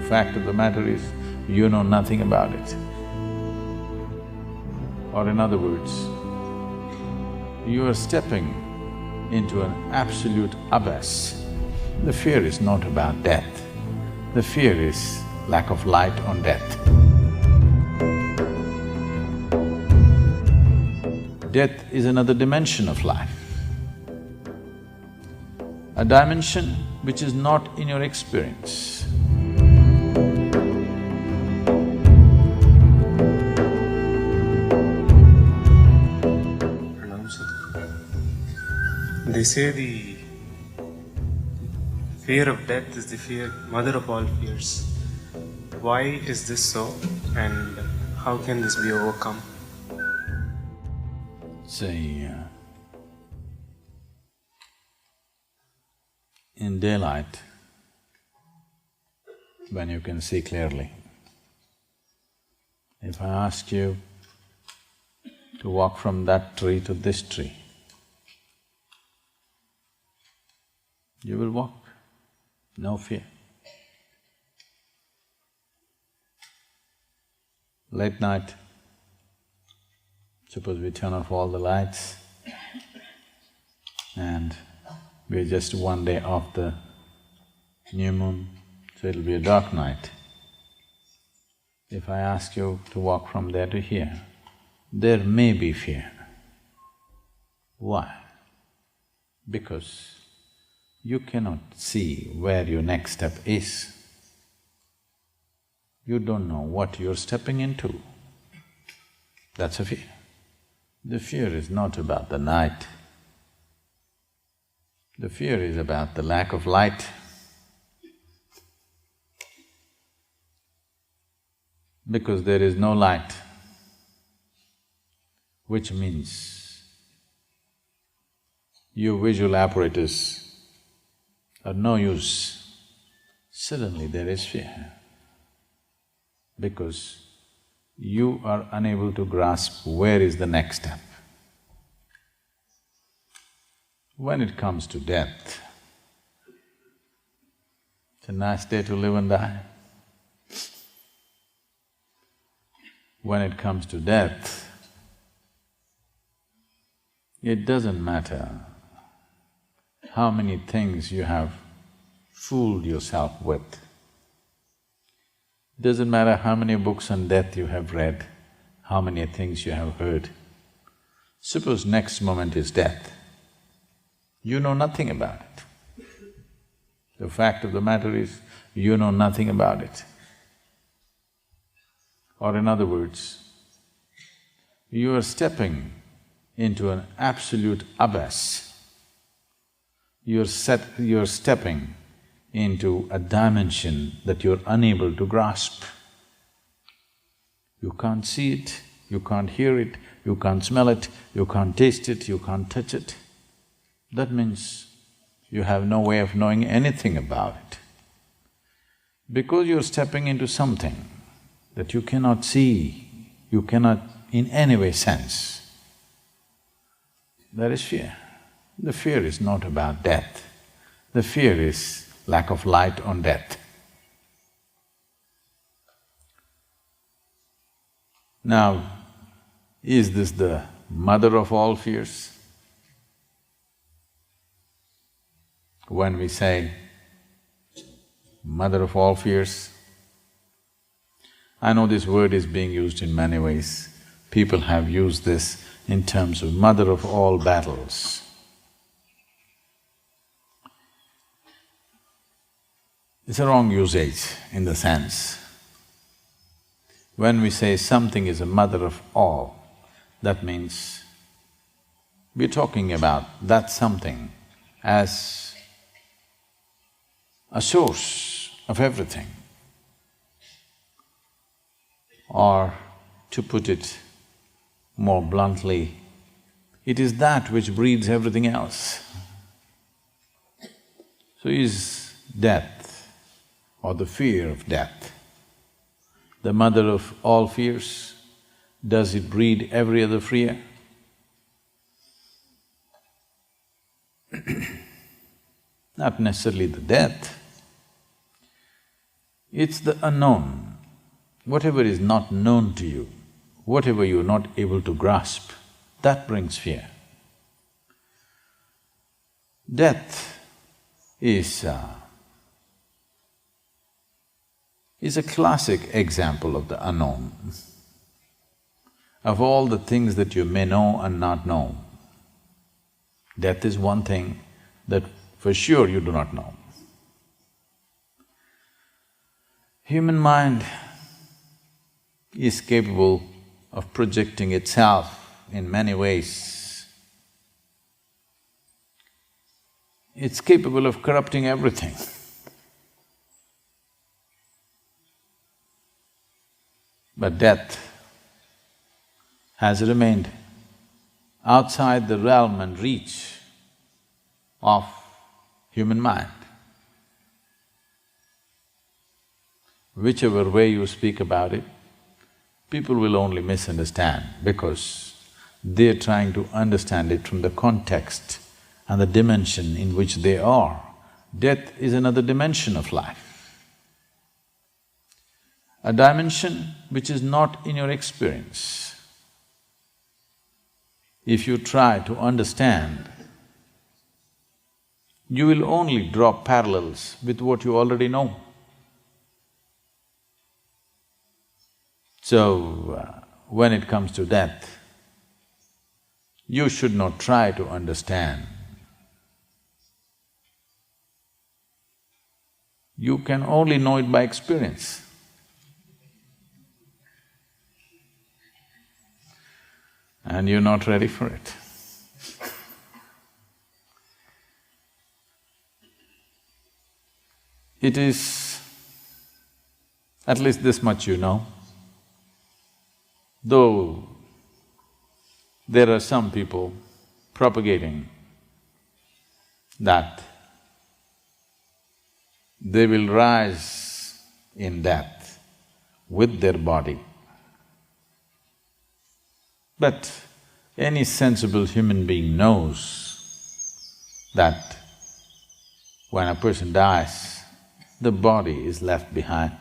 fact of the matter is, you know nothing about it. Or in other words, you are stepping into an absolute abyss. The fear is not about death, the fear is lack of light on death. Death is another dimension of life, a dimension which is not in your experience. They say the fear of death is the mother of all fears. Why is this so, and how can this be overcome? Say, in daylight, when you can see clearly, if I ask you to walk from that tree to this tree, you will walk, no fear. Late night, suppose we turn off all the lights and we're just one day off the new moon, so it'll be a dark night. If I ask you to walk from there to here, there may be fear. Why? Because you cannot see where your next step is. You don't know what you're stepping into. That's a fear. The fear is not about the night. The fear is about the lack of light. Because there is no light, which means your visual apparatus are no use. Suddenly there is fear, because you are unable to grasp where is the next step. When it comes to death, it's a nice day to live and die. When it comes to death, it doesn't matter how many things you have fooled yourself with. Doesn't matter how many books on death you have read, how many things you have heard. Suppose next moment is death, you know nothing about it. The fact of the matter is, you know nothing about it. Or in other words, you are stepping into an absolute abyss. You're stepping into a dimension that you're unable to grasp. You can't see it, you can't hear it, you can't smell it, you can't taste it, you can't touch it. That means you have no way of knowing anything about it. Because you're stepping into something that you cannot see, you cannot in any way sense, there is fear. The fear is not about death, the fear is lack of light on death. Now, is this the mother of all fears? When we say mother of all fears, I know this word is being used in many ways. People have used this in terms of mother of all battles. It's a wrong usage in the sense, when we say something is a mother of all, that means we're talking about that something as a source of everything. Or to put it more bluntly, it is that which breeds everything else. So is death or the fear of death the mother of all fears? Does it breed every other fear? Not necessarily the death. It's the unknown. Whatever is not known to you, whatever you're not able to grasp, that brings fear. Death is a classic example of the unknown. Of all the things that you may know and not know, death is one thing that for sure you do not know. Human mind is capable of projecting itself in many ways. It's capable of corrupting everything. But death has remained outside the realm and reach of human mind. Whichever way you speak about it, people will only misunderstand because they're trying to understand it from the context and the dimension in which they are. Death is another dimension of life, a dimension which is not in your experience. If you try to understand, you will only draw parallels with what you already know. So, when it comes to death, you should not try to understand. You can only know it by experience. And you're not ready for it. It is… at least this much you know. Though there are some people propagating that they will rise in death with their body. But any sensible human being knows that when a person dies, the body is left behind.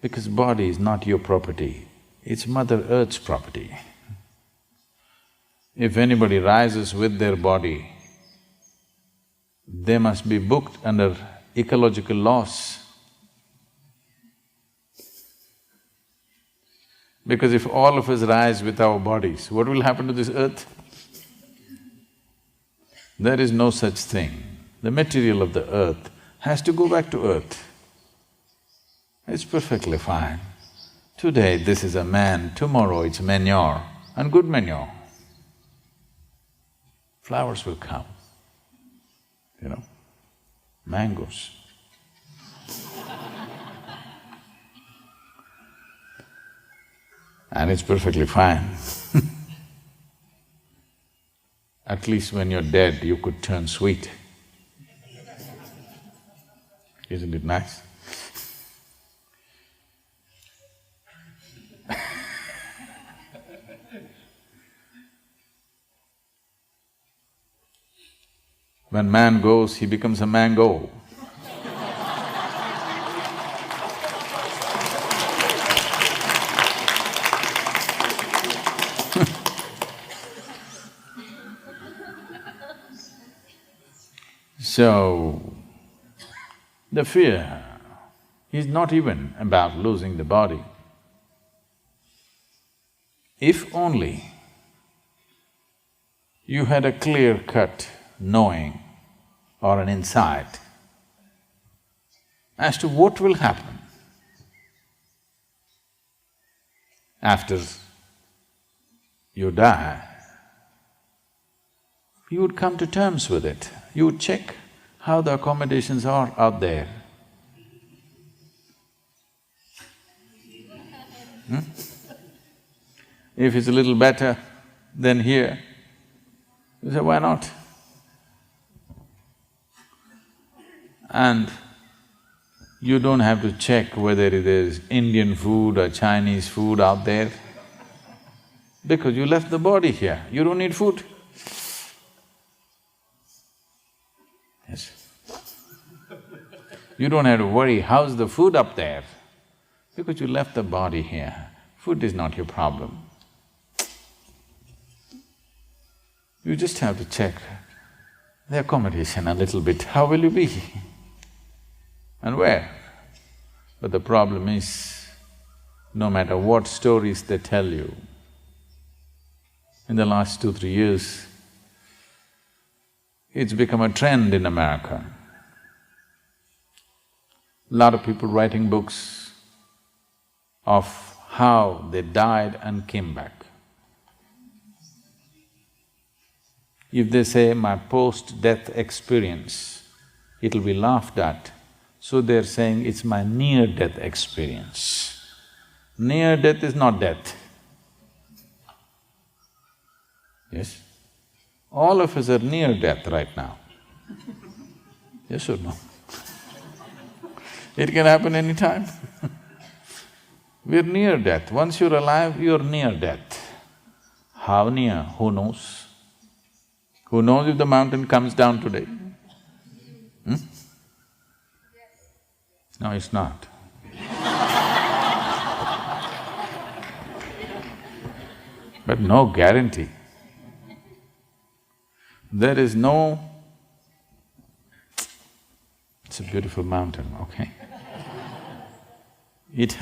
Because body is not your property, it's Mother Earth's property. If anybody rises with their body, they must be booked under ecological laws. Because if all of us rise with our bodies, what will happen to this earth? There is no such thing. The material of the earth has to go back to earth. It's perfectly fine. Today this is a man, tomorrow it's manure, and good manure. Flowers will come, mangoes. And it's perfectly fine. At least when you're dead, you could turn sweet. Isn't it nice? When man goes, he becomes a mango. So, the fear is not even about losing the body. If only you had a clear-cut knowing or an insight as to what will happen after you die, you would come to terms with it. You would check how the accommodations are out there. If it's a little better than here, you say, why not? And you don't have to check whether it is Indian food or Chinese food out there, because you left the body here, you don't need food. Yes. You don't have to worry, how's the food up there? Because you left the body here. Food is not your problem. You just have to check the accommodation a little bit, how will you be? And where? But the problem is, no matter what stories they tell you, in the last 2-3 years, it's become a trend in America. Lot of people writing books of how they died and came back. If they say my post-death experience, it'll be laughed at, so they're saying it's my near-death experience. Near-death is not death. Yes? All of us are near death right now. Yes or no? It can happen anytime. We're near death. Once you're alive, you're near death. How near? Who knows? Who knows if the mountain comes down today? No, it's not. But no guarantee. There is no… It's a beautiful mountain, okay? It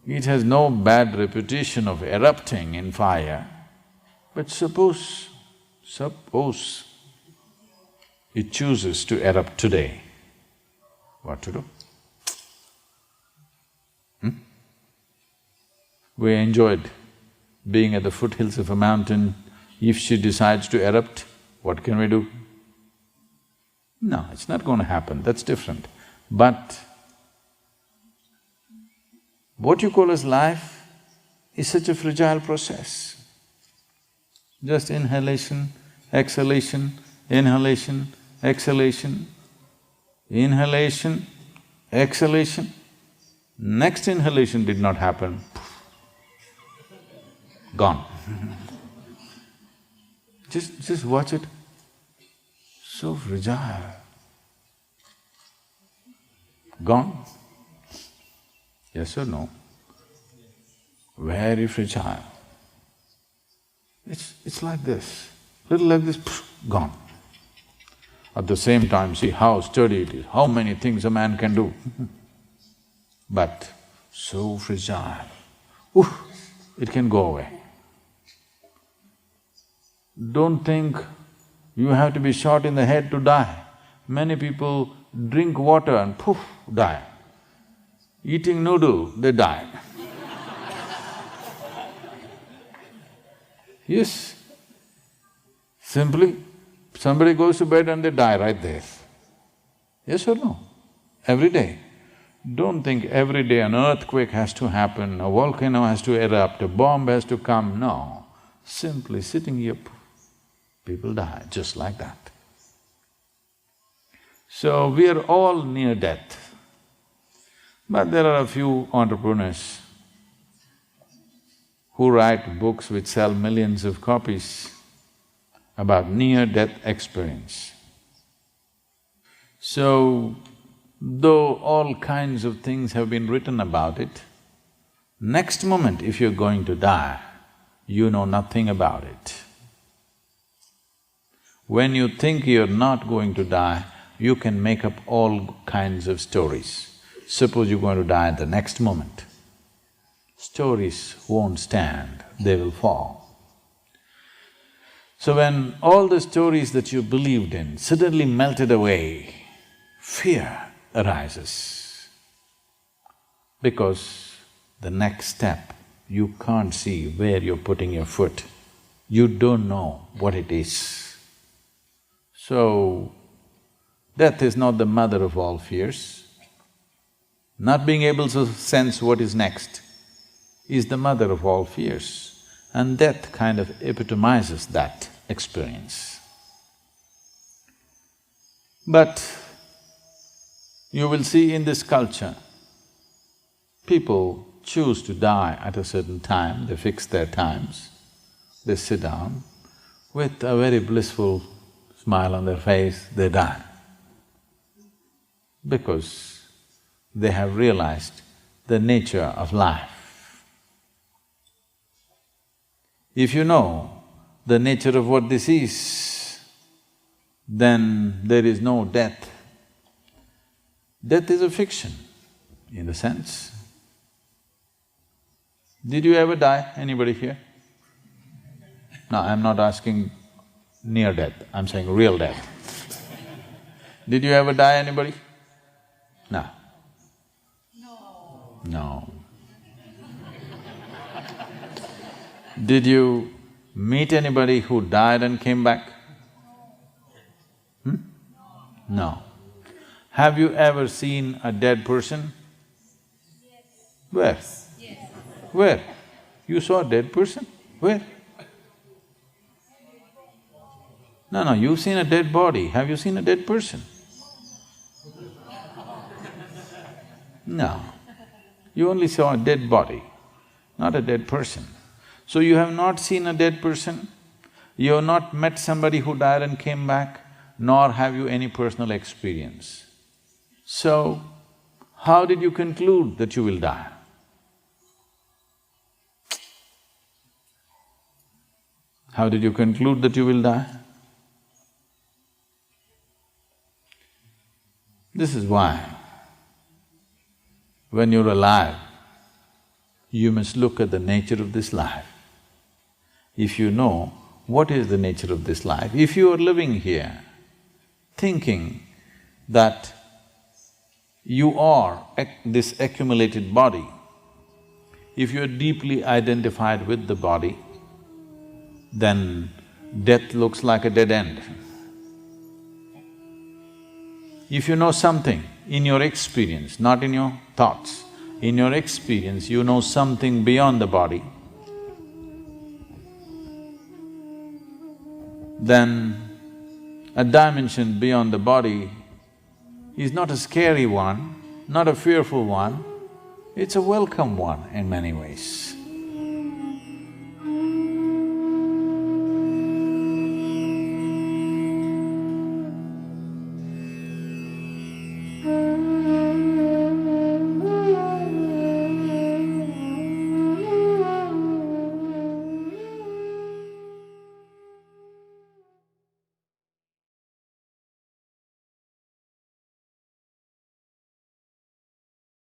it has no bad reputation of erupting in fire, but suppose it chooses to erupt today, what to do? We enjoyed being at the foothills of a mountain. If she decides to erupt, what can we do? No, it's not going to happen, that's different. But what you call as life is such a fragile process. Just inhalation, exhalation, inhalation, exhalation, inhalation, exhalation. Next inhalation did not happen, gone. Just watch it. So fragile. Gone. Yes or no? Very fragile. It's like this, little like this, gone. At the same time, see how sturdy it is, how many things a man can do. But so fragile, it can go away. Don't think you have to be shot in the head to die. Many people drink water and poof, die. Eating noodle, they die. Yes, simply somebody goes to bed and they die right there. Yes or no? Every day. Don't think every day an earthquake has to happen, a volcano has to erupt, a bomb has to come, no. Simply sitting here, people die just like that. So we are all near death. But there are a few entrepreneurs who write books which sell millions of copies about near-death experience. So, though all kinds of things have been written about it, next moment if you're going to die, you know nothing about it. When you think you're not going to die, you can make up all kinds of stories. Suppose you're going to die at the next moment. Stories won't stand, they will fall. So when all the stories that you believed in suddenly melted away, fear arises. Because the next step, you can't see where you're putting your foot. You don't know what it is. So, death is not the mother of all fears. Not being able to sense what is next is the mother of all fears, and death kind of epitomizes that experience. But you will see in this culture, people choose to die at a certain time, they fix their times, they sit down with a very blissful smile on their face, they die. Because they have realized the nature of life. If you know the nature of what this is, then there is no death. Death is a fiction, in a sense. Did you ever die, anybody here? No, I'm not asking near death, I'm saying real death. Did you ever die, anybody? No. No. Did you meet anybody who died and came back? No. Have you ever seen a dead person? Where? Where? You saw a dead person? Where? No, you've seen a dead body. Have you seen a dead person? No. You only saw a dead body, not a dead person. So you have not seen a dead person, you have not met somebody who died and came back, nor have you any personal experience. So, how did you conclude that you will die? How did you conclude that you will die? This is why, when you're alive, you must look at the nature of this life. If you know what is the nature of this life, if you are living here thinking that you are this accumulated body, if you are deeply identified with the body, then death looks like a dead end. If you know something in your experience, not in your thoughts, in your experience you know something beyond the body, then a dimension beyond the body is not a scary one, not a fearful one, it's a welcome one in many ways.